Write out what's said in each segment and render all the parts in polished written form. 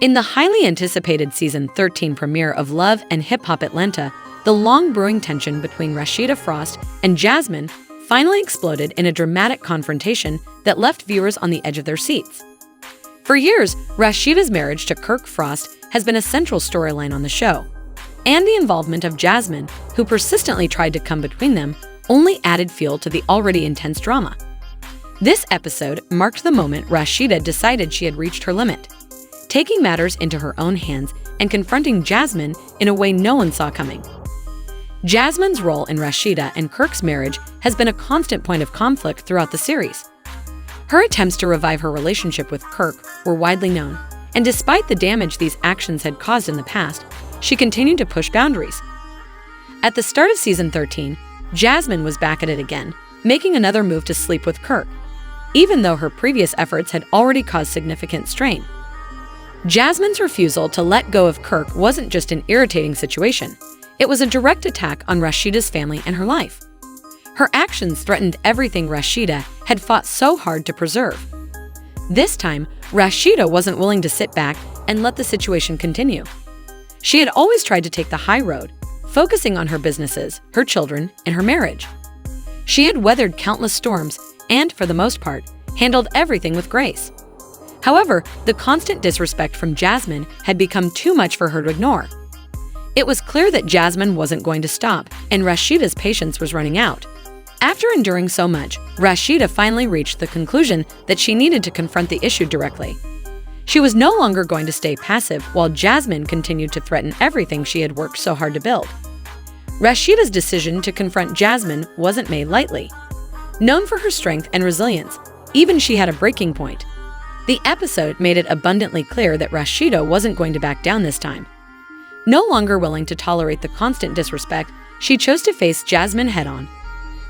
In the highly anticipated season 13 premiere of Love and Hip Hop Atlanta, the long-brewing tension between Rasheeda Frost and Jasmine finally exploded in a dramatic confrontation that left viewers on the edge of their seats. For years, Rasheeda's marriage to Kirk Frost has been a central storyline on the show, and the involvement of Jasmine, who persistently tried to come between them, only added fuel to the already intense drama. This episode marked the moment Rasheeda decided she had reached her limit, taking matters into her own hands and confronting Jasmine in a way no one saw coming. Jasmine's role in Rasheeda and Kirk's marriage has been a constant point of conflict throughout the series. Her attempts to revive her relationship with Kirk were widely known, and despite the damage these actions had caused in the past, she continued to push boundaries. At the start of season 13, Jasmine was back at it again, making another move to sleep with Kirk, even though her previous efforts had already caused significant strain. Jasmine's refusal to let go of Kirk wasn't just an irritating situation, it was a direct attack on Rasheeda's family and her life. Her actions threatened everything Rasheeda had fought so hard to preserve. This time, Rasheeda wasn't willing to sit back and let the situation continue. She had always tried to take the high road, focusing on her businesses, her children, and her marriage. She had weathered countless storms and, for the most part, handled everything with grace. However, the constant disrespect from Jasmine had become too much for her to ignore. It was clear that Jasmine wasn't going to stop, and Rasheeda's patience was running out. After enduring so much, Rasheeda finally reached the conclusion that she needed to confront the issue directly. She was no longer going to stay passive while Jasmine continued to threaten everything she had worked so hard to build. Rasheeda's decision to confront Jasmine wasn't made lightly. Known for her strength and resilience, even she had a breaking point. The episode made it abundantly clear that Rasheeda wasn't going to back down this time. No longer willing to tolerate the constant disrespect, she chose to face Jasmine head-on.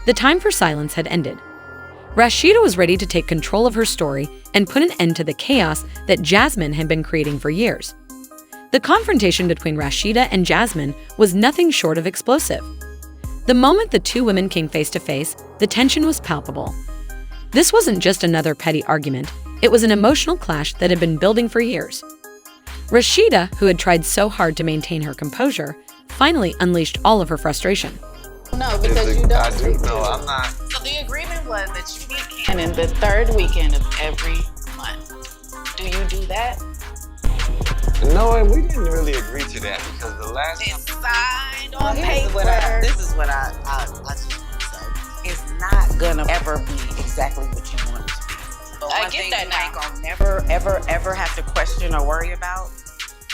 The time for silence had ended. Rasheeda was ready to take control of her story and put an end to the chaos that Jasmine had been creating for years. The confrontation between Rasheeda and Jasmine was nothing short of explosive. The moment the two women came face to face, the tension was palpable. This wasn't just another petty argument, it was an emotional clash that had been building for years. Rasheeda, who had tried so hard to maintain her composure, finally unleashed all of her frustration. No, because you don't. I do. No, I'm not. So the agreement was that you meet Cannon the third weekend of every month. Do you do that? No, we didn't really agree to that because the last It's signed on This paper. is what I just want to say. It's not gonna ever be exactly what you want it to be. But I one get thing that you now. ain't gonna never, ever have to question or worry about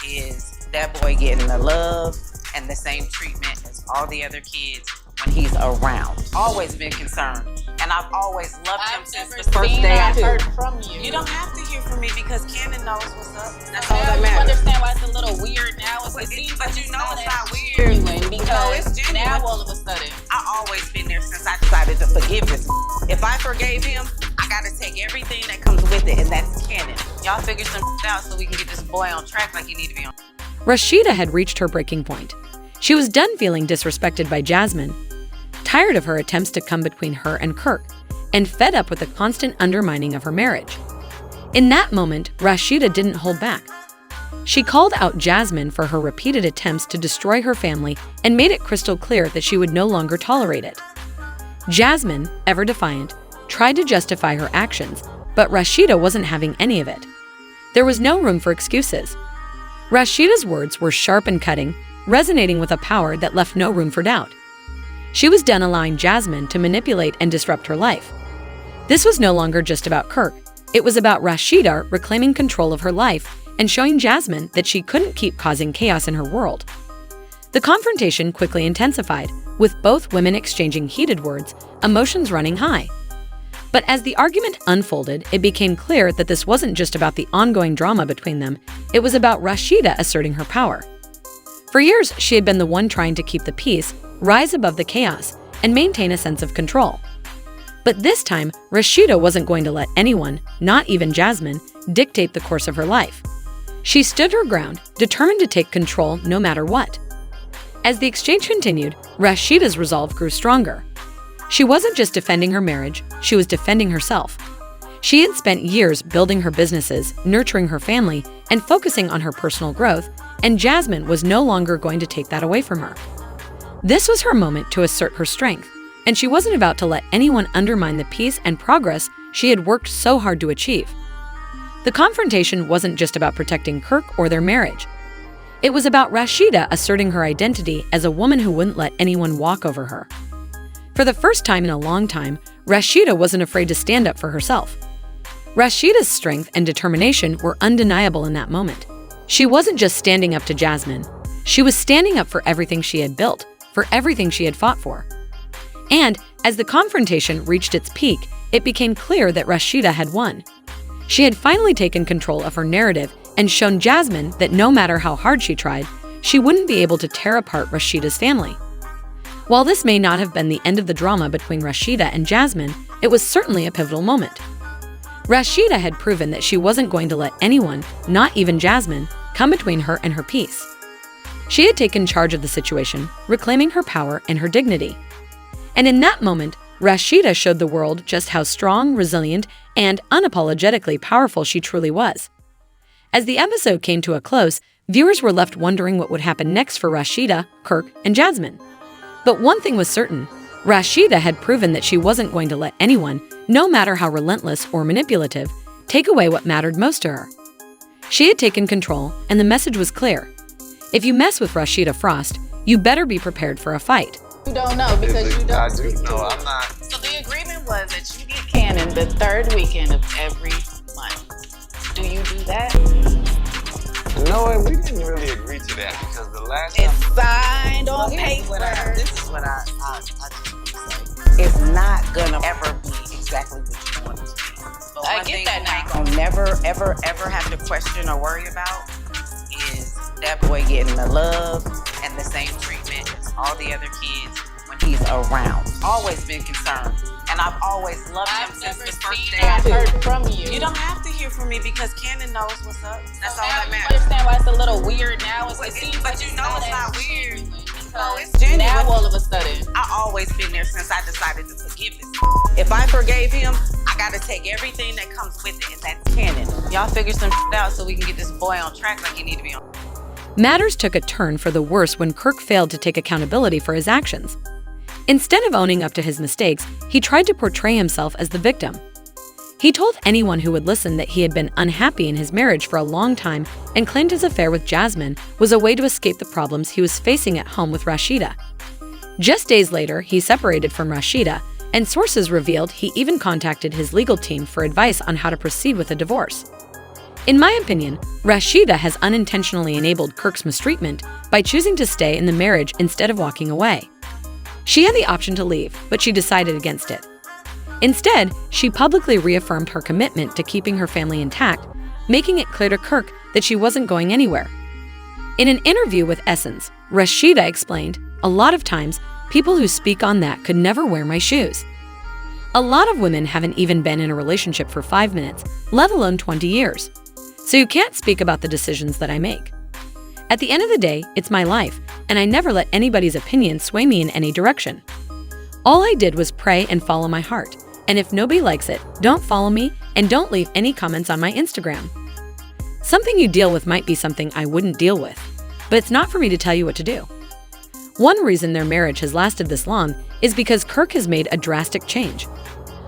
is that boy getting the love and the same treatment as all the other kids when he's around. Always been concerned. And I've always loved him I've since never the first seen day I or heard heard. from you. You don't have to hear from me because Cannon knows what's up. That's all Now that you matters. understand why it's a little weird now. But It seems but like you know it's not weird. genuine No, because it's genuine. now all of a sudden. I've always been there since I decided to forgive this. If I forgave him, I gotta take everything that comes with it, and that's canon. Y'all figure some out so we can get this boy on track like he need to be on. Rasheeda had reached her breaking point. She was done feeling disrespected by Jasmine, tired of her attempts to come between her and Kirk, and fed up with the constant undermining of her marriage. In that moment, Rasheeda didn't hold back. She called out Jasmine for her repeated attempts to destroy her family and made it crystal clear that she would no longer tolerate it. Jasmine, ever defiant, tried to justify her actions, but Rasheeda wasn't having any of it. There was no room for excuses. Rasheeda's words were sharp and cutting, resonating with a power that left no room for doubt. She was done allowing Jasmine to manipulate and disrupt her life. This was no longer just about Kirk. It was about Rasheeda reclaiming control of her life and showing Jasmine that she couldn't keep causing chaos in her world. The confrontation quickly intensified, with both women exchanging heated words, emotions running high. But as the argument unfolded, it became clear that this wasn't just about the ongoing drama between them, it was about Rasheeda asserting her power. For years, she had been the one trying to keep the peace, rise above the chaos, and maintain a sense of control. But this time, Rasheeda wasn't going to let anyone, not even Jasmine, dictate the course of her life. She stood her ground, determined to take control no matter what. As the exchange continued, Rasheeda's resolve grew stronger. She wasn't just defending her marriage, she was defending herself. She had spent years building her businesses, nurturing her family, and focusing on her personal growth, and Jasmine was no longer going to take that away from her. This was her moment to assert her strength, and she wasn't about to let anyone undermine the peace and progress she had worked so hard to achieve. The confrontation wasn't just about protecting Kirk or their marriage. It was about Rashida asserting her identity as a woman who wouldn't let anyone walk over her. For the first time in a long time, Rashida wasn't afraid to stand up for herself. Rashida's strength and determination were undeniable in that moment. She wasn't just standing up to Jasmine. She was standing up for everything she had built, for everything she had fought for. And as the confrontation reached its peak, it became clear that Rashida had won. She had finally taken control of her narrative and shown Jasmine that no matter how hard she tried, she wouldn't be able to tear apart Rashida's family. While this may not have been the end of the drama between Rashida and Jasmine, it was certainly a pivotal moment. Rashida had proven that she wasn't going to let anyone, not even Jasmine, come between her and her peace. She had taken charge of the situation, reclaiming her power and her dignity. And in that moment, Rashida showed the world just how strong, resilient, and unapologetically powerful she truly was. As the episode came to a close, viewers were left wondering what would happen next for Rashida, Kirk, and Jasmine. But one thing was certain: Rashida had proven that she wasn't going to let anyone, no matter how relentless or manipulative, take away what mattered most to her. She had taken control, and the message was clear. If you mess with Rasheeda Frost, you better be prepared for a fight. You don't know because you don't. I do know. I'm not. So the agreement was that you get canon the third weekend of every month. Do you do that? No, we didn't really agree to that because the last time. It's signed on paper. This is what I just want to say. It's not gonna ever be exactly what you want it to be. But I one get thing that I ain't now. gonna never, ever, ever have to question or worry about is that boy getting the love and the same treatment as all the other kids when he's around. Always been concerned, and I've always loved him I've since never the first seen day I or heard from you. You don't have to hear from me because Cannon knows what's up. That's So all now that you matters. understand why it's a little weird now. It seems But like you know it's not weird. No, it's Now genuine. all of a sudden. I always been there since I decided to forgive this. If I forgave him, I gotta take everything that comes with it, and that's canon. Y'all figure some out so we can get this boy on track like he need to be on. Matters took a turn for the worse when Kirk failed to take accountability for his actions. Instead of owning up to his mistakes, he tried to portray himself as the victim. He told anyone who would listen that he had been unhappy in his marriage for a long time and claimed his affair with Jasmine was a way to escape the problems he was facing at home with Rashida. Just days later, he separated from Rashida, and sources revealed he even contacted his legal team for advice on how to proceed with a divorce. In my opinion, Rashida has unintentionally enabled Kirk's mistreatment by choosing to stay in the marriage instead of walking away. She had the option to leave, but she decided against it. Instead, she publicly reaffirmed her commitment to keeping her family intact, making it clear to Kirk that she wasn't going anywhere. In an interview with Essence, Rashida explained, "A lot of times, people who speak on that could never wear my shoes. A lot of women haven't even been in a relationship for 5 minutes, let alone 20 years. So you can't speak about the decisions that I make. At the end of the day, it's my life, and I never let anybody's opinion sway me in any direction. All I did was pray and follow my heart, and if nobody likes it, don't follow me and don't leave any comments on my Instagram. Something you deal with might be something I wouldn't deal with, but it's not for me to tell you what to do." One reason their marriage has lasted this long is because Kirk has made a drastic change.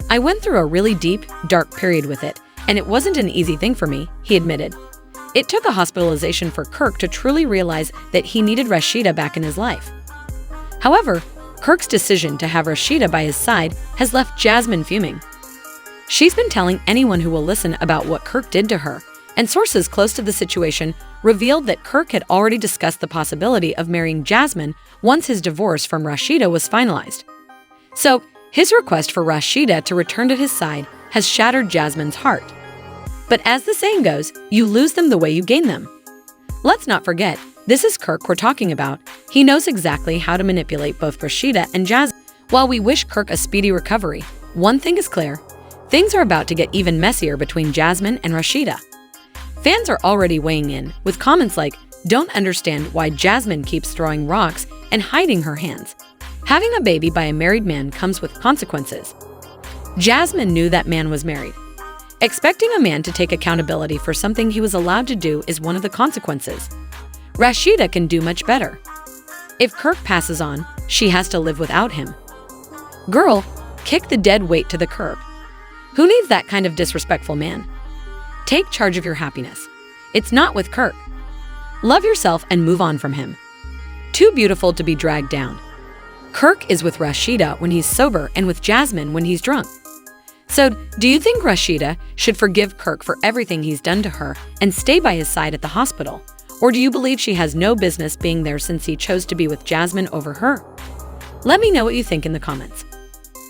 "I went through a really deep, dark period with it, and it wasn't an easy thing for me," he admitted. It took a hospitalization for Kirk to truly realize that he needed Rashida back in his life. However, Kirk's decision to have Rashida by his side has left Jasmine fuming. She's been telling anyone who will listen about what Kirk did to her, and sources close to the situation revealed that Kirk had already discussed the possibility of marrying Jasmine once his divorce from Rashida was finalized. So, his request for Rashida to return to his side has shattered Jasmine's heart. But as the saying goes, you lose them the way you gain them. Let's not forget, this is Kirk we're talking about. He knows exactly how to manipulate both Rashida and Jasmine. While we wish Kirk a speedy recovery, one thing is clear: things are about to get even messier between Jasmine and Rashida. Fans are already weighing in, with comments like, "Don't understand why Jasmine keeps throwing rocks and hiding her hands. Having a baby by a married man comes with consequences. Jasmine knew that man was married. Expecting a man to take accountability for something he was allowed to do is one of the consequences. Rashida can do much better. If Kirk passes on, she has to live without him. Girl, kick the dead weight to the curb. Who needs that kind of disrespectful man? Take charge of your happiness. It's not with Kirk. Love yourself and move on from him. Too beautiful to be dragged down. Kirk is with Rasheeda when he's sober and with Jasmine when he's drunk. So, do you think Rasheeda should forgive Kirk for everything he's done to her and stay by his side at the hospital? Or do you believe she has no business being there since he chose to be with Jasmine over her? Let me know what you think in the comments.